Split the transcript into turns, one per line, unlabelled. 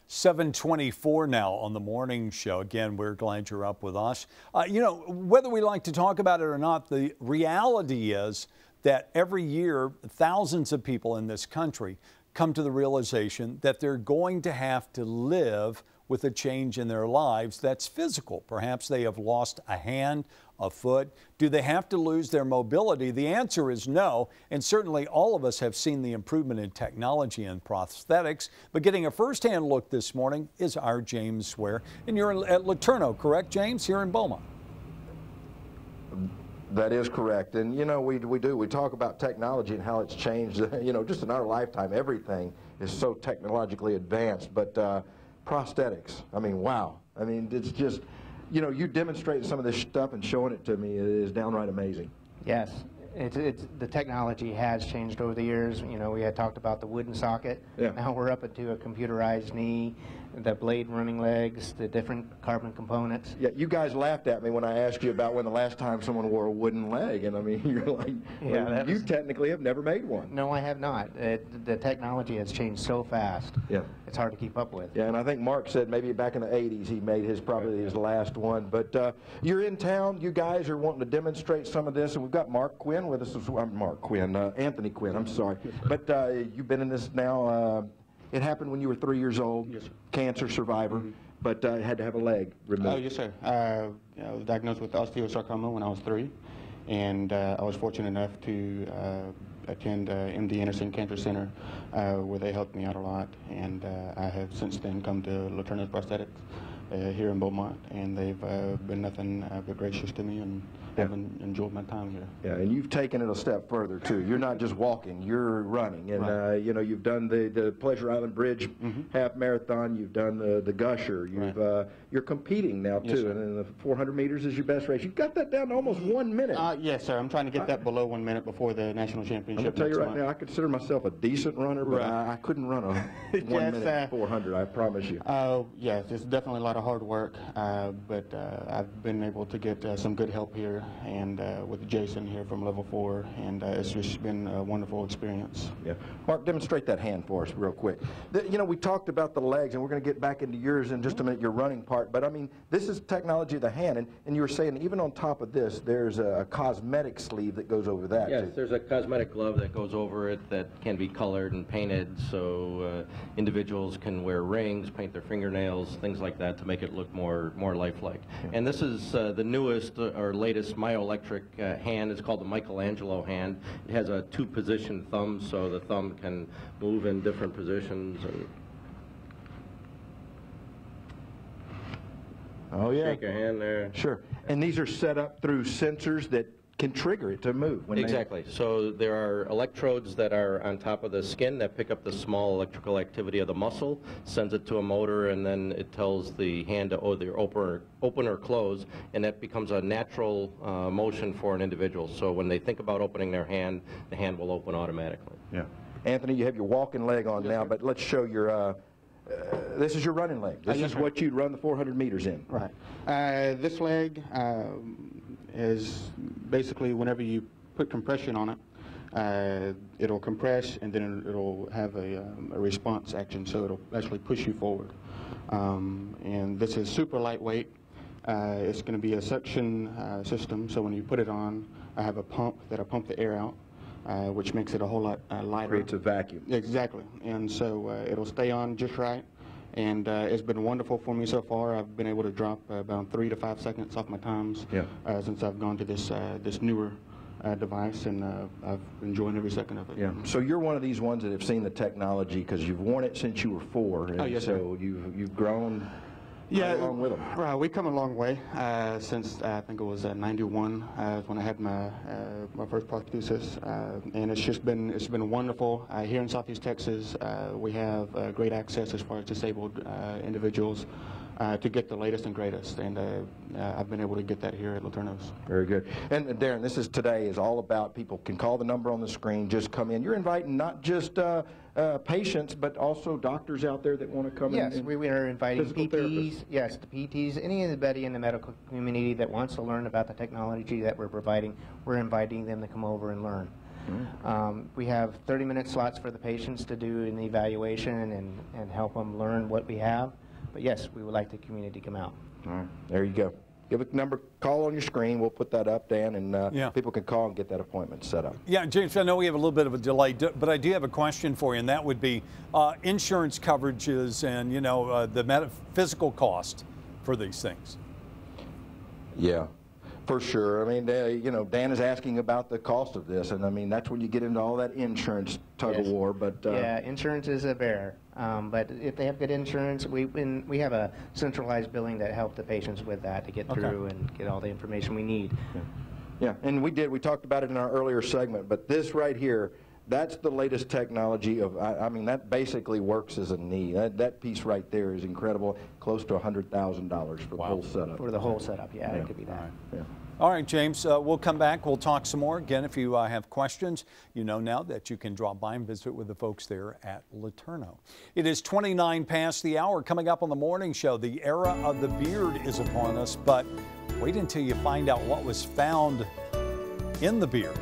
7:24 now on the morning show. Again, we're glad you're up with us. You know, whether we like to talk about it or not, the reality is that every year, thousands of people in this country come to the realization that they're going to have to live with a change in their lives that's physical. Perhaps they have lost a hand, a foot. Do they have to lose their mobility? The answer is no, and certainly all of us have seen the improvement in technology and prosthetics, but getting a first-hand look this morning is our James Ware. And you're at Laterno, correct, James, here in Beaumont?
That is correct, and you know, we talk about technology and how it's changed, you know, just in our lifetime. Everything is so technologically advanced, but prosthetics, I mean, wow. I mean, it's just, you know, you demonstrating some of this stuff and showing it to me is downright amazing.
Yes, the technology has changed over the years. You know, we had talked about the wooden socket.
Yeah.
Now we're up into a computerized knee, the blade running legs, the different carbon components.
Yeah, you guys laughed at me when I asked you about when the last time someone wore a wooden leg, and I mean, you're like,
yeah,
well, you technically have never made one.
No, I have not. The technology has changed so fast.
Yeah.
It's hard to keep up with.
Yeah, and I think Mark said maybe back in the 80s he made probably his last one. But you're in town, you guys are wanting to demonstrate some of this, and we've got Mark Quinn with us. Anthony Quinn, I'm sorry. But you've been in this now, it happened when you were 3 years old.
Yes, sir.
Cancer survivor, but had to have a leg removed.
Oh, yes, sir. I was diagnosed with osteosarcoma when I was 3, and I was fortunate enough to attend MD Anderson Cancer Center, where they helped me out a lot, and I have since then come to Laterno Prosthetics here in Beaumont, and they've been nothing but gracious to me, and I've enjoyed my time here.
Yeah, and you've taken it a step further too. You're not just walking; you're running, and
right.
you know, you've done the Pleasure Island Bridge half marathon. You've done the Gusher. You've you're competing now too,
yes,
and then the 400 meters is your best race. You've got that down to almost 1 minute.
Yes, sir. I'm trying to get that below 1 minute before the national championship.
I'm gonna tell you right
month.
now, I consider myself a decent runner, but
Right.
I couldn't run a 1 minute 400. I promise you.
Yes, it's definitely a lot of hard work, but I've been able to get some good help here, and with Jason here from Level 4, and it's just been a wonderful experience.
Yeah, Mark, demonstrate that hand for us real quick. You know, we talked about the legs, and we're going to get back into yours in just a minute, your running part, but I mean, this is technology of the hand, and you were saying even on top of this, there's a cosmetic sleeve that goes over that.
Yes,
too.
there's a cosmetic glove that goes over it that can be colored and painted, so individuals can wear rings, paint their fingernails, things like that to make it look more lifelike. And this is the newest or latest myoelectric hand. It's called the Michelangelo hand. It has a 2-position thumb, so the thumb can move in different positions. And
Oh yeah.
shake your hand there.
Sure. And these are set up through sensors that can trigger it to move. When
Exactly. So there are electrodes that are on top of the skin that pick up the small electrical activity of the muscle, sends it to a motor, and then it tells the hand to either open or close, and that becomes a natural motion for an individual. So when they think about opening their hand, the hand will open automatically.
Yeah. Anthony, you have your walking leg on now, but let's show your. This is your running leg. This
yes,
is
sir.
what you'd run the 400 meters in.
Right. This leg is basically whenever you put compression on it, it'll compress, and then it'll have a response action, so it'll actually push you forward. And this is super lightweight. It's going to be a suction system, so when you put it on, I have a pump that'll pump the air out, which makes it a whole lot lighter.
Creates a vacuum.
Exactly, and so it'll stay on just right, and it's been wonderful for me so far. I've been able to drop about 3 to 5 seconds off my times since I've gone to this newer device, and I've enjoyed every second of it.
Yeah. So you're one of these ones that have seen the technology because you've worn it since you were 4, and
yes,
so you've grown.
Yeah,
along with them.
Right, we've come a long way since I think it was '91 when I had my first prosthesis, and it's been wonderful. Here in Southeast Texas, we have great access as far as disabled individuals to get the latest and greatest, and I've been able to get that here at Laterno's.
Very good. And Darren, this is today is all about people can call the number on the screen, just come in. You're inviting not just patients, but also doctors out there that want to come in.
Yes, we are inviting
physical
PTs,
therapists.
yes, the PTs, anybody in the medical community that wants to learn about the technology that we're providing, we're inviting them to come over and learn. We have 30-minute slots for the patients to do an evaluation and help them learn what we have. But yes, we would like the community to come out.
All right, there you go. Give a number, call on your screen. We'll put that up, Dan, and people can call and get that appointment set up.
Yeah, James, I know we have a little bit of a delay, but I do have a question for you, and that would be insurance coverages and, you know, the physical cost for these things.
Yeah, for sure. I mean, you know, Dan is asking about the cost of this, and I mean, that's when you get into all that insurance tug of war. But
yeah, insurance is a bear. But if they have good insurance, we have a centralized billing that help the patients with that to get through and get all the information we need.
Yeah, and we talked about it in our earlier segment, but this right here, that's the latest technology of, I mean, that basically works as a knee. That piece right there is incredible, close to $100,000 for the whole setup.
For the whole setup, yeah, it could be that.
Yeah.
All right, James, we'll come back. We'll talk some more. Again, if you have questions, you know now that you can drop by and visit with the folks there at Laterno. It is 29 past the hour. Coming up on the morning show, the era of the beard is upon us, but wait until you find out what was found in the beard.